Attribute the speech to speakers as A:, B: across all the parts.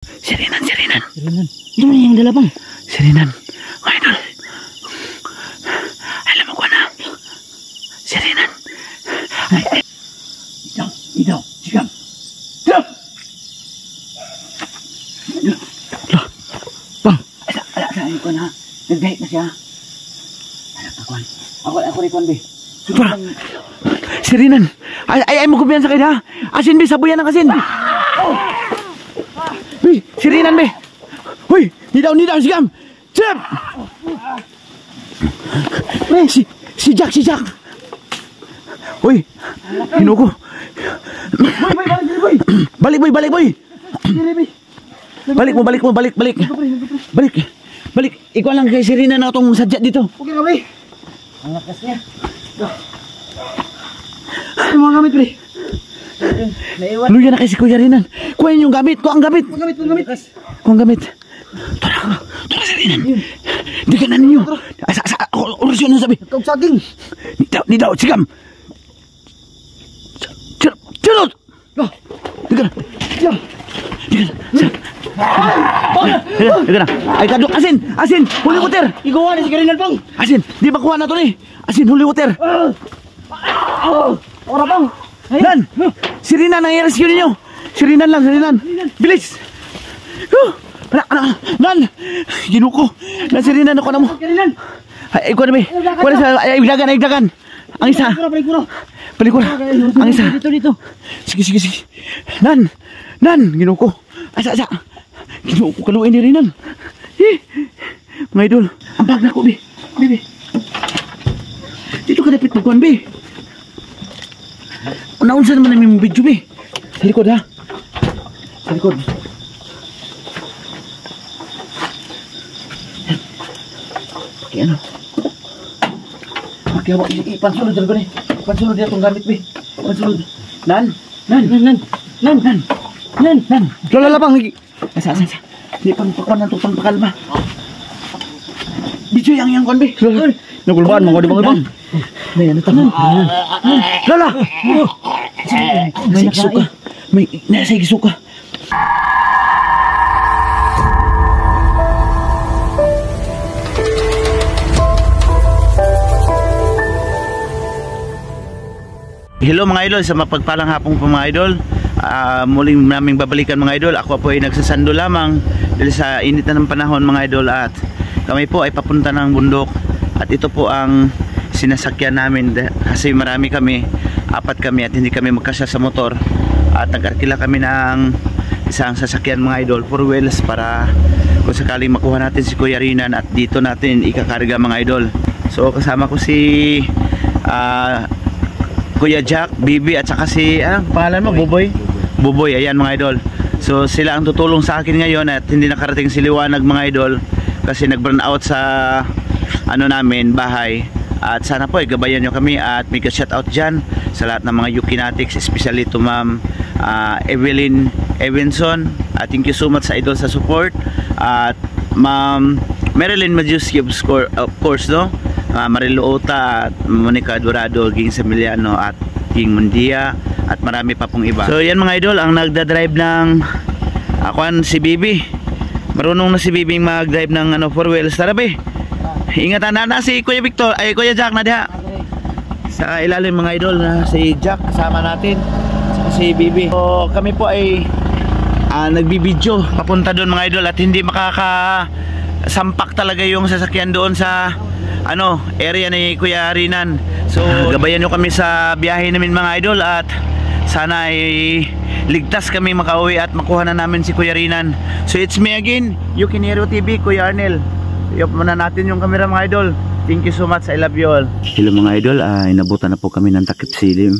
A: Sirinan.
B: Sirinan. Ito na yung dala bang?
A: Sirinan. Mga idol. Alam mo ko na. Sirinan. Ay. Ikaw. Sigam. Sigam. Bang. Alam ko na. Nag-date na siya. Ako rikon, be. Sirinan. Ay mo kumpiyan sa kanya. Asin, be. Sabuyan ang asin. Be. Sirinan, be. Hoy. Nidaw. Sigam. Sigam. Si Jack. Hoy. Hinuko. Boy. Balik, boy. Balik mo. Balik. Ikaw lang kay Sirinan na itong sadya dito.
B: Okay na, pre. Ang lakas niya. Ano mga gamit, pre?
A: Luya na kay si Kuya Rinan. Kuhain yung gamit. Kuha ang gamit. Kuha ang gamit. Tara, Sirinan. Hindi ka na ninyo. Orasyon na sabi.
B: Kau saging.
A: Nidaw. Sigam. Charot! Hindi ka na. Ay kaduk asin holy water
B: Igawa ni si Karinan bang.
A: asin di ba kuha na to ni asin holy water
B: Ora bang.
A: Nan Sirinan ang i-rescue ninyo Sirinan bilis Nan ginuko na Sirinan ako na mo
B: Karinan.
A: ay ikaw na ba kuha na sa ay dagan ang isa palikura ang isa
B: Dito.
A: sige Nan ginuko asa ginuko kaluin ni Rinan mga idol ang bag na ko be dito ka dapat pagkuhan be naunsa naman namin yung video be sa likod ha sa likod kaya ano kaya ipansulod dyan ko ni ipansulod dyan itong gamit be ipansulod Nan Lalabang lagi. Asa. Di pang pakalma. Bijo yang kon be. Nagulbaan mo ko di bang. May ano tanong. Lala. May nasuka. May nasa gisuka. Hello mga idol, sa mapagpalang hapong po mga idol. Muling naming babalikan mga idol. Ako po ay nagsasando lamang dahil sa init na ng panahon mga idol, at kami po ay papunta ng bundok, at ito po ang sinasakyan namin kasi marami kami, 4 kami, at hindi kami magkasya sa motor, at nag-arkila kami ng isang sasakyan mga idol, 4 wheels, para kung sakaling makuha natin si Kuya Rinan at dito natin ikakarga mga idol. So kasama ko si Kuya Jack, Bibi, at saka si pangalan mo? Buboy, ayan mga idol. So sila ang tutulong sa akin ngayon, at hindi nakarating si Liwanag mga idol kasi nag-burn out sa namin bahay. At sana po gabayan nyo kami, at may ka-shoutout dyan sa lahat ng mga Yukinatics, especially to Ma'am Evelyn Evanson. Thank you so much sa idol sa support. At Ma'am Marilyn Majuski, of course, no? Marilo Ota, at Monica Dorado, Ging Samiliano, at King Mundia, at marami pa pong iba. So yan mga idol, ang nagda-drive ng si Bibi. Marunong na si Bibi mag-drive ng 4 wheels. Tara be, ingatan na si Kuya Victor, ay Kuya Jack na diha sa ilalim mga idol, na si Jack kasama natin, si Bibi. So kami po ay nagbibideo papunta doon mga idol, at hindi makakasampak talaga yung sasakyan doon sa area ni Kuya Rinan. So gabayan nyo kami sa biyahe namin mga idol, at sana ay ligtas kami makauwi at makuha na namin si Kuya Rinan. So it's me again, Yukinero TV, Kuya Arnel. Iyop muna natin yung camera mga idol. Thank you so much, I love you all. Hello mga idol, inabutan na po kami ng takip silim.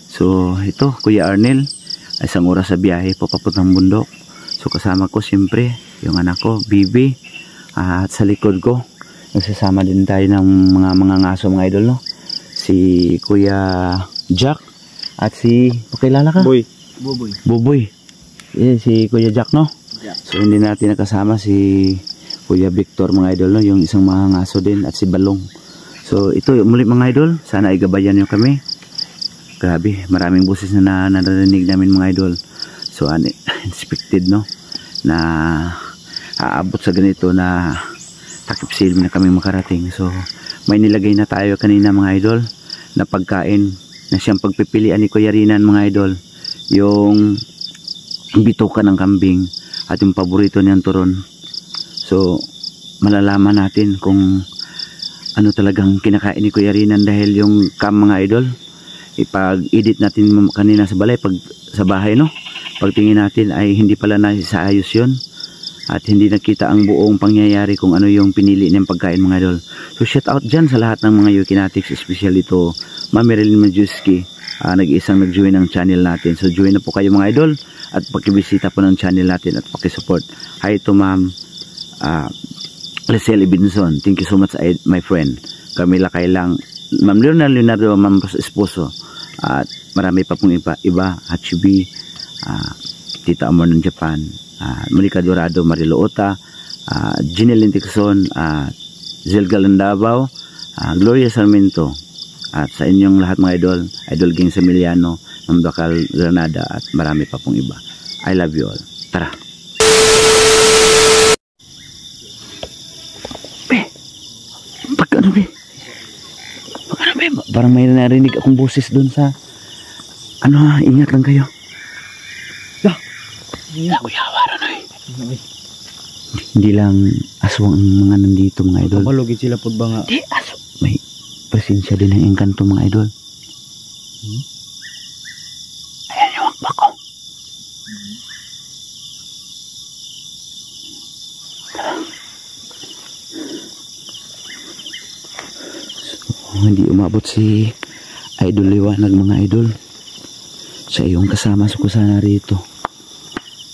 A: So ito, Kuya Arnel, isang oras sa biyahe po papuntang bundok. So kasama ko siyempre yung anak ko, Bibi, at sa likod ko nagsasama din tayo ng mga ngaso mga idol, no? Si Kuya Jack at si pakilala ka? Buboy. Si Kuya Jack, no? So hindi natin nakasama si Kuya Victor mga idol, no? Yung isang mga ngaso din, at si Balong. So ito muli mga idol, sana igabayan nyo kami. Grabe, maraming boses na naririnig namin mga idol. So unexpected, no? na aabot sa ganito na takip silim na kami makarating. So may nilagay na tayo kanina mga idol na pagkain na siyang pagpipilian ni Kuya Rinan mga idol, yung bituka ng kambing at yung paborito niyang turon. So malalaman natin kung ano talagang kinakain ni Kuya Rinan, dahil yung mga idol, ipag-edit natin kanina sa balay, pag sa bahay, no, pagtingin natin ay hindi pala naisaayos yun at hindi nakita ang buong pangyayari kung ano yung pinili niyang pagkain mga idol. So shout out dyan sa lahat ng mga Yukinatics, especially to Ma'am Marilyn Majewski, nag-iisang nag-join ng channel natin. So join na po kayo mga idol at pakibisita po ng channel natin at pakisupport. Hi to Ma'am Leslie Binson, thank you so much my friend. Camila Kailang, Ma'am Leonardo, Ma'am Esposo, at marami pa pong iba, Hachibi, Tita Amor ng Japan, Monica Dorado, Marilo Ota, Ginelyn Tixon, Zelga Landabao, Gloria Sarmiento, at sa inyong lahat mga idol, Idol Gang Emiliano ng Bacal Granada, at marami pa pong iba. I love you all. Tara. Parang may narinig akong boses doon sa ingat lang kayo. Hindi lang aswang ang mga nandito mga idol.
B: Kabalugin sila po ba nga?
A: Di aso. May presensya din ng engkanto mga idol. Ayan yung akbak ko. Hindi umabot si Idol Liwanag mga idol. Siya yung kasama ko sana rito.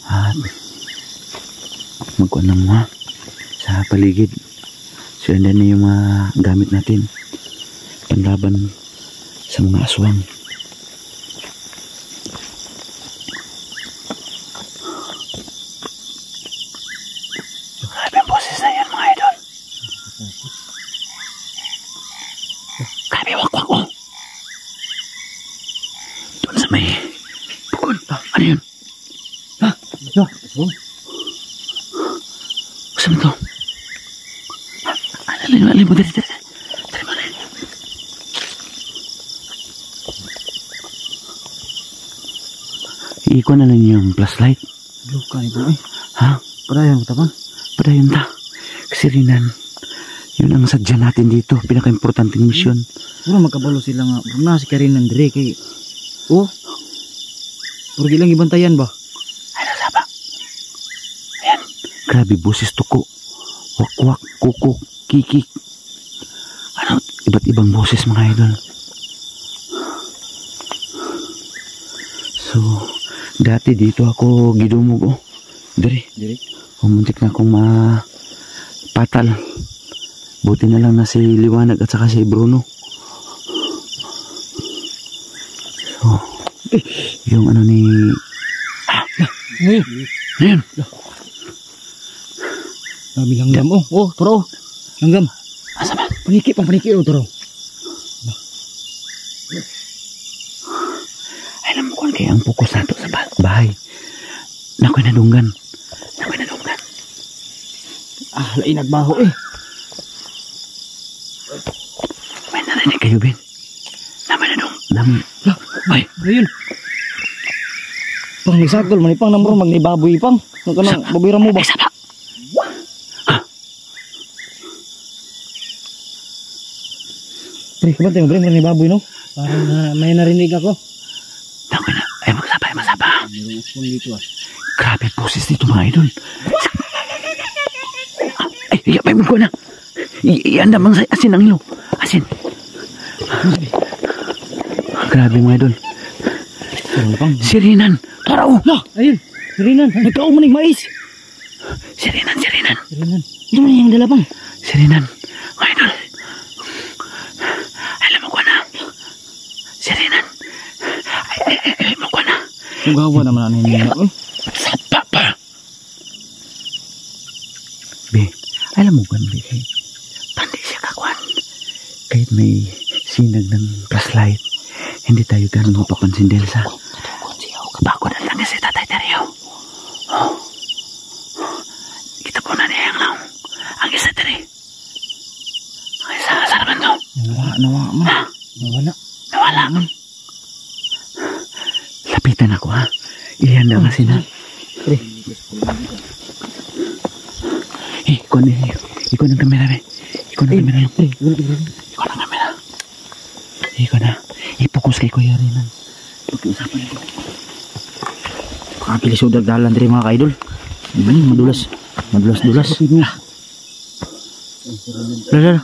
A: At magkuhan ng mga sa paligid. So yan na yung mga gamit natin panlaban sa mga aswang. Grabe ang boses na yan mga idol. Grabe wakwak ko. Doon sa may bukod. Ano yun?
B: Ito, aswang.
A: Basta mo ito. Alin mo, dari mo na. Iikuan na lang yung flashlight.
B: Luka ito eh.
A: Ha?
B: Padayon mo tapang.
A: Padayon ta. Kasi Rinan, yun ang sadya natin dito. Pinaka-importanting misyon.
B: Puro magkabalo sila nga. Puro si Karin ng dire kay... Oh. Puro gilang ibantayan ba?
A: Ano saba? Ayan. Grabe boses tuko. Wakwak, kukuk, kikik. Ano? Iba't ibang boses mga idol. So, dati dito ako gidumog oh. Dire. Muntik na akong mapatal. Buti na lang na si Liwanag at saka si Bruno. So, yung ano ni... Ngayon.
B: Dami langgam oh. Oh, turo. Langgam.
A: Asa ba?
B: Paniki oh, turo.
A: Alam mo kung kaya ang pukus nato sa bahay. Nakoy nadunggan.
B: Lain nagbaho eh.
A: May narinig kayo, Ben? Naman na dong. Ay,
B: ayun. Pang nagsagol, manipang namuro, magnibaboy pang. Nagkanang, babira mo ba?
A: Ay, saba.
B: Pre, kabantay mo, pre, magnibaboy no? Parang may narinig ako.
A: Nakoy na. Ay, masaba.
B: Mayroong aswang dito ah.
A: Grabe boses dito mga idol. Ay, may ko na. Ianda mang asin ang ilo. Asin. Grabe mga idol. Si Rinan. Taraw.
B: Ayun. Si Rinan. Nagkaumanig mais.
A: Si Rinan.
B: Ito na yung dalapang.
A: Si Rinan. Mga idol. Alam mo ko na. Si Rinan. Ay, mo ko na.
B: Sugawa naman ang nila.
A: Sapa pa. Be, alam mo ba, Be? Pandi siya kakuan. Kahit may sinag ng flashlight, hindi tayo ganun mapapansin dahil sa kapagod at lang kasi Tatay Teryo. Oh. Ako na niya ang naong. Ang isa diri. Ang isa, saan naman to?
B: Nawala man. Nawala.
A: Nawala man. Lapitan ako ha. Iyan daw kasi na.
B: Pre.
A: Ikaw ng kamera be. Ikaw ng kamera lang.
B: Pre.
A: Ikaw ng kamera. Ikaw na. I-focus kay Kuya Rinan. Pag-uusapan natin.
B: Kapilis o dagdalan diri mga ka-idol. Madulas. Madulas-dulas. Lala.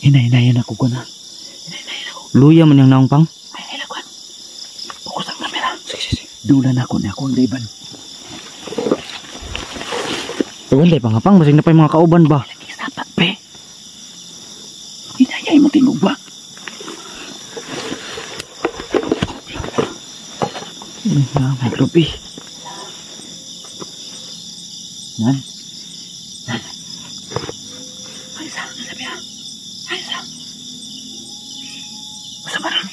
A: Hinayin ako ko na.
B: Luya man yung naong pang.
A: Ay, lakwan. Focus ang kamera. Sige. Dulan ako na ako ang dayban.
B: Wala pa nga pang. Basig na pa yung mga kauban ba?
A: Lagi sapat, pe. Hinayay mo tingog ba?
B: May grupi. Nan.
A: Ay, saan? Sabi ha? Ay, saan? Basta ba rin?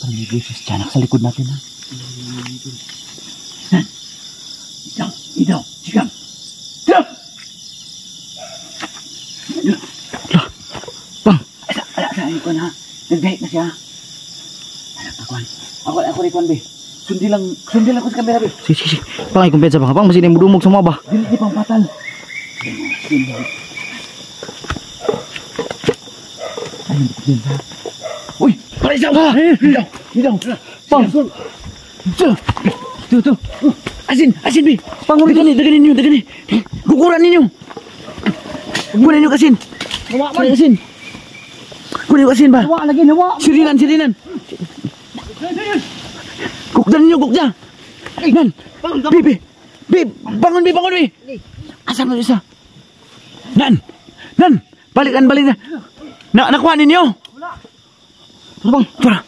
A: Parang may boses dyan sa likod natin ha? Idaw, sigam! Sigam!
B: Pang!
A: Saan ko na? Nag-date na siya. Ako rin kwan, be. Sundil lang ko sa kamera, be.
B: Sige. Pang, i-kumpensa pa nga pang. Masih na yung budumog sa mga ba?
A: Di pang patal. Uy! Para isaw! Idaw!
B: Pang!
A: Ito! Asin, be!
B: Pang,
A: Daganin ninyo! Kukuran ninyo! Kunin nyo kasin! Kunin kasin! Kunin nyo kasin ba?
B: Nawa lagi, nawa!
A: Sirinan! Kukda ninyo, kukda! Nan! Bi! Bangon, Bi! Asan mo isa? Nan! Balik na! Nakuha ninyo!
B: Ano bang?
A: Tara!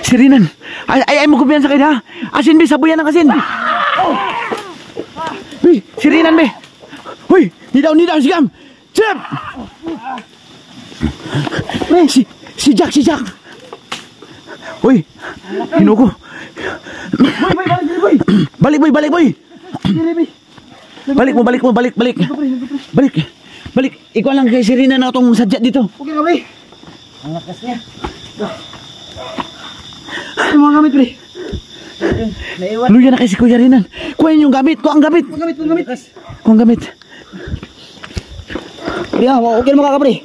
A: Sirinan! Ay mo kumpiyan sa kayo ha! Asin, Bi! Sabuyan ng asin! Bi! Sirinan, Bi! Uy! Nidaw! Sigam! Sigam! Si Jack! Uy! Hinuko! Balik, boy! Balik! Ikaw lang kay Sirina na itong sadya dito.
B: Okay nga, pre. Ang lakas niya. Yung mga gamit, pre. Naiwan.
A: Luya na kay si Kuya Rinan. Kuhain yung gamit. Kuha ang gamit. Kuha ang gamit.
B: Pre, okay naman ka, pre.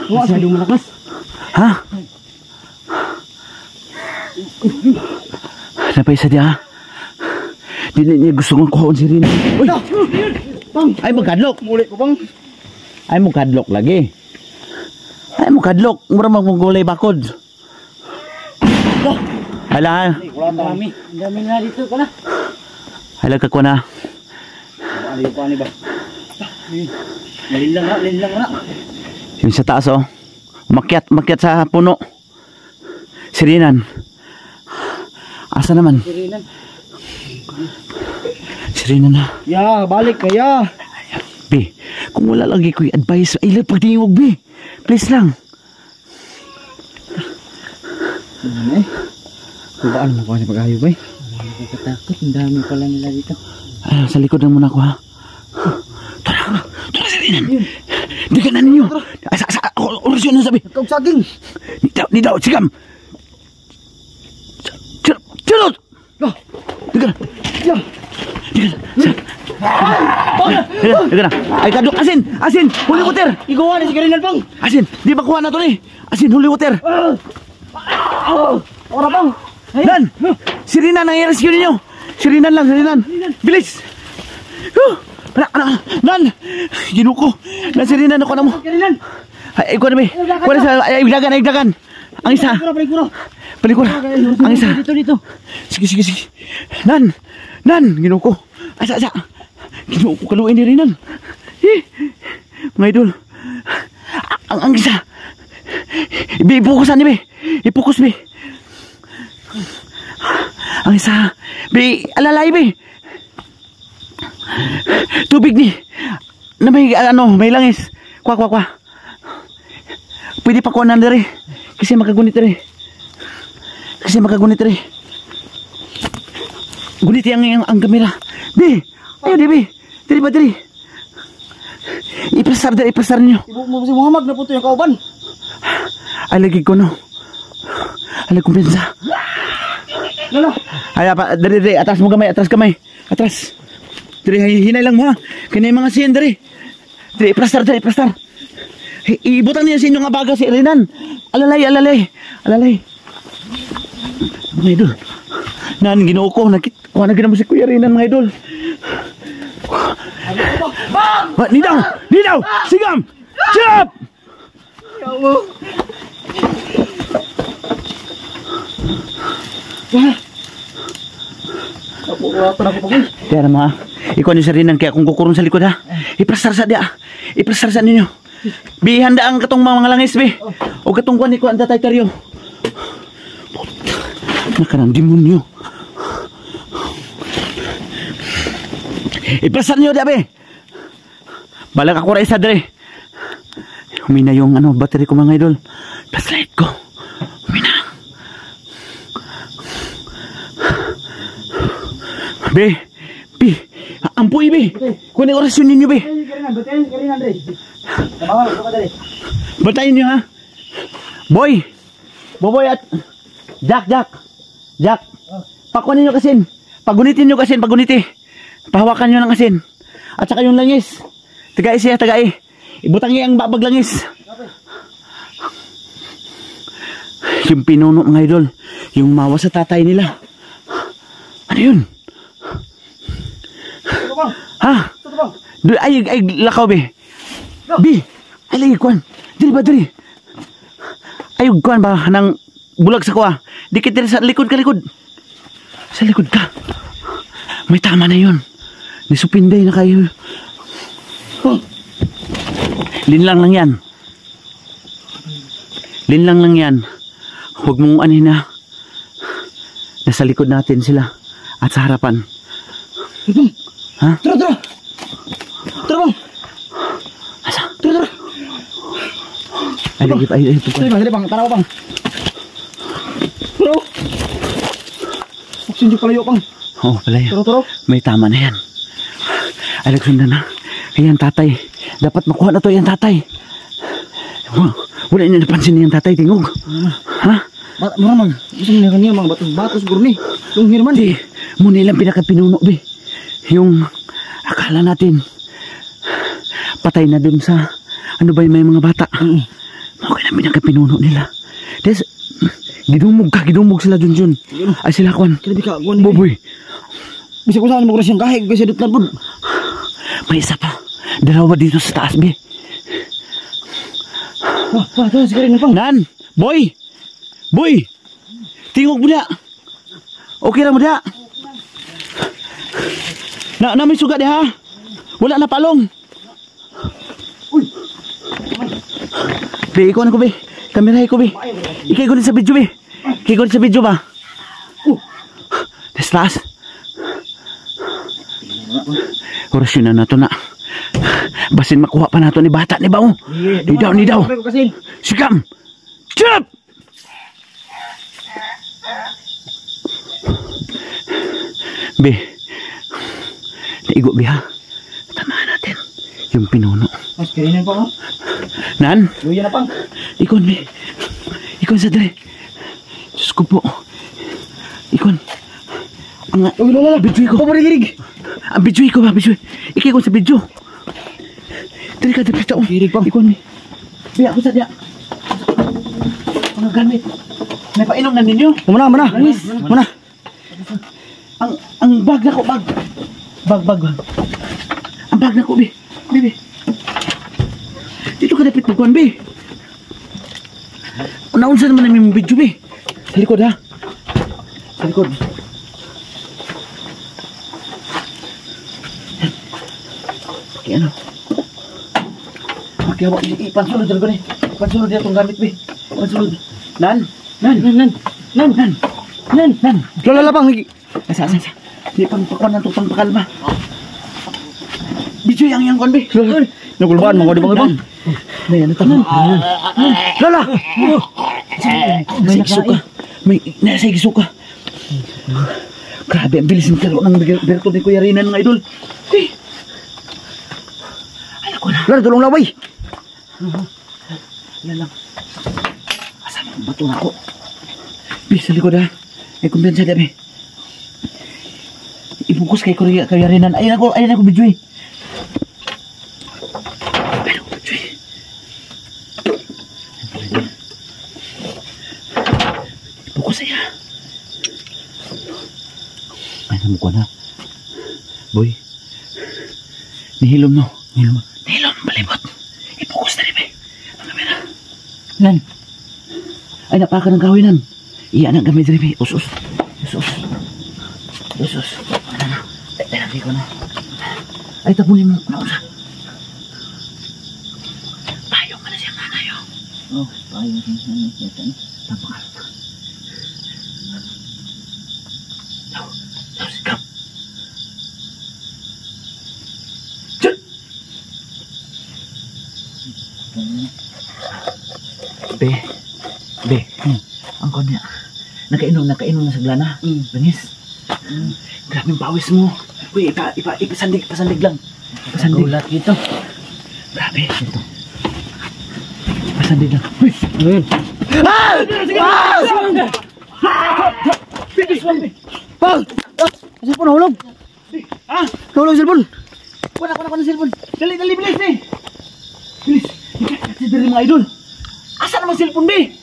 B: Masyadong malakas.
A: Ha? Napay sadya ha? Di niya gusto kong kuhaon si Rinan. Uy!
B: Pang!
A: Ay mo kadlok.
B: Muli ko, pang.
A: Ay mo kadlok lagi. Mura magmugulay bakod. Hala.
B: Wala pa kami. Ang dami nga dito ka na.
A: Hala ka ko na.
B: Aliyo pa ni ba? Malin lang na.
A: Yung sa taas oh. Makyat sa puno. Sirinan. Asa naman? Sirinan na.
B: Ya, balik kaya.
A: Be, kung wala lagi ko i-advise, ay lang pagtingog, be. Please lang.
B: Ano eh? Kubaan mo ko sa pag-ayo ba eh? Wala nakakatakot. Ang dami pala nila dito.
A: Ay, sa likod lang muna ako ha. Tara, Sirinan. Di ka na ninyo. Orasyon na sabi.
B: Ikaw saging.
A: Ni daw, sigam. Charot! Di ka na. Di ka na. Ay, kadok. Asin. Holy water.
B: Igawa na si Karinan, pang.
A: Asin. Di ba kuha na to ni? Asin, holy water.
B: Ora, pang.
A: Nan! Sirinan ang i-rescue ninyo. Sirinan. Bilis. Nan! Ginuko. Sirinan ako na mo.
B: Karinan.
A: Ay, kuha na ba? Kuha na sa, ay, igdagan. Ang isa. Palikura. Ang isa.
B: Dito.
A: Sige. Nan! Ginuko. Asa. Ginuko kaluin ni Rinan. Mga idol. Ang isa. Ipukusan ni be. Ipukus be. Ang isa. Be, alalay be. Tubig ni. Na may langis. Kwa. Pwede pa kuha na rin. Kasi makagunit rin. Gunit ang kamera. Be, Ayo, Debi. Diri ba, diri? Iplastar niyo.
B: Ibu mo si Muhammad na po ito yung kauban.
A: Ay, lagi ko, no. Ay, kumpensa.
B: Lala.
A: Ay, apa, diri, atras mo kamay, atras kamay. Atras. Diri, hinay lang mo, ha. Kaya mga siyan, diri. Diri, iplastar. Ibutan niyo sa inyo nga baga si Renan. Alalay. Mga idol. Nan, ginoo ko. Kuha na ginamo si Kuya Renan, mga idol. Nidaw! Sigam! Chop!
B: Ya Allah.
A: Kaya na mga, ikaw niyo sa Renan, kaya kung kukurong sa likod, ha? Iplastar sa ninyo. Bihanda ang katong mga langis, be. O katong kuhan ni kuhan tatay karyo. Nakanang demonyo. Iplastar niyo, be. Balak ako raisa, dre. Humina yung battery ko, mga idol. Flashlight ko. Humina. Be. Ampuy, be. Kunin orasyon ninyo, be.
B: Keringan, Dre.
A: Bantayin nyo, ha? Boy at Jack. Pakunin nyo kasin. Pagunitin nyo kasin, pahawakan nyo ng asin. At saka yung langis. Tagay siya. Ibutang niya ang babag langis. Yung pinuno, mga idol. Yung mawa sa tatay nila. Ano yun? Ha? Ay, lakaw, be. Bi, ay lagi kuan. Diri ba, diri? Ay, kuan ba, nang bulag sa kuha. Dikit diri sa likod ka. Sa likod ka. May tama na yun. Nisupinday na kayo. Linlang lang yan. Huwag mong na. Nasa likod natin sila. At sa harapan. Ha?
B: Tara, bang.
A: Asa?
B: Tara.
A: Ay,
B: Dali, bang. Tara, bang. Tara. Buksin yung palayo, bang.
A: Oo, palayo.
B: Tara.
A: May tama na yan. Ay, nagsundan na. Ayan, tatay. Dapat makuha na to yan, tatay. Wala niyo napansin niyan, tatay. Tingog. Ha?
B: Maramag. Gusto niya kanya mga batos siguro ni. Yung hirman.
A: Di, muna ilang pinakapinuno, be. Yung akala natin patay na dun sa may mga bata. Okay na pinakapinuno nila. Des, gidumog sila dun. Ay sila kwan. Boboy.
B: Bisa ko saan mo siyang kahit kasi dutlan po.
A: May isa pa. Dalawa dito sa taas, be.
B: Ito, sige rin na pang.
A: Nan, boy. Tingog mo na. Okay lang mo na. Na may sugat ha. Wala na palong.
B: Uy.
A: Be, ikaw na ko, be. Kamerahe ko, be. Ikay ko din sa video, be. Ikay ko din sa video ba? Taas. Orasyon na nato na. Basin makuha pa nato ni bata ni Bao. Ni daw. Sikam. Chop! Be. Naigo, be, ha? Tamaan natin. Yung pinuno.
B: Mas kirinan pa mo?
A: Nan?
B: Luya na pang.
A: Ikon, be. Ikon sa dre. Diyos ko po. Ikon.
B: Uy, lala.
A: Bidyoy ko.
B: Pabarigirig.
A: Ang bidyoy ko ba? Bidyoy. Ikay ko sa bidyo. Dali ka, dapit ako.
B: Girig pang.
A: Ikon, be. Be, ako sa diya. Mga gamit. May painom na ninyo.
B: Muna.
A: Ang bag na ko, bag. Bag. Ang bag na ko, be. Be. Dito ka dapit magkuhan, be. Naunsa naman namin yung video, be. Sa likod, ha? Sa likod. Paki ano? Paki hawak. Pansulod dyan ko, ne. Pansulod dyan itong gamit, be. Pansulod. Nan.
B: Lala pang.
A: Asa. Di pangpakuan na ito, pangpakalma. Bijoy ang kon, be.
B: Nagulbaan mo ko di bang.
A: May ano tamo.
B: Lala.
A: May nasa igsuka. Grabe, ang bilis ng karo ng berto ni Kuya Rinan mga idol. Eh. Alam ko na.
B: Lan, tulong lang, bay.
A: Yan lang. Asama ang bato na ako. Bis, sa likod ha. Ay, kumpiyansa gabi. Ibungkus kay Kuya Rinan. Ayun ako, Bidjoy. Ayun ako, Bidjoy. Ibungkus saya. Ay, namu ko na. Boy. Nihilom no. Nihilom, malibot. Ibungkus na rin eh. Ang kamera. Lan. Ay, napaka ng kawinan. Iya na gamit rin eh. Usus. Ano na? Ay, ko na. Ay, tapunin mo. Ano sa? Payong ka na siya nga tayo.
B: Oh, payong siya.
A: Tapos. Sikap. Diyan! Be. Ang konya. Nakainom na sa glana. Bangis. Grabe ang pawis mo. Uy, ipasandig lang. Ipasandig.
B: Gulat dito.
A: Grabe. Ito. Ipasandig lang. Uy!
B: Ayun.
A: Bilis lang, be.
B: Pag! Cellphone, nahulog.
A: Ah!
B: Nahulog cellphone.
A: Wala ko ng cellphone. Dali, bilis, be. Bilis. Si Diri mga idol. Asa naman cellphone, be?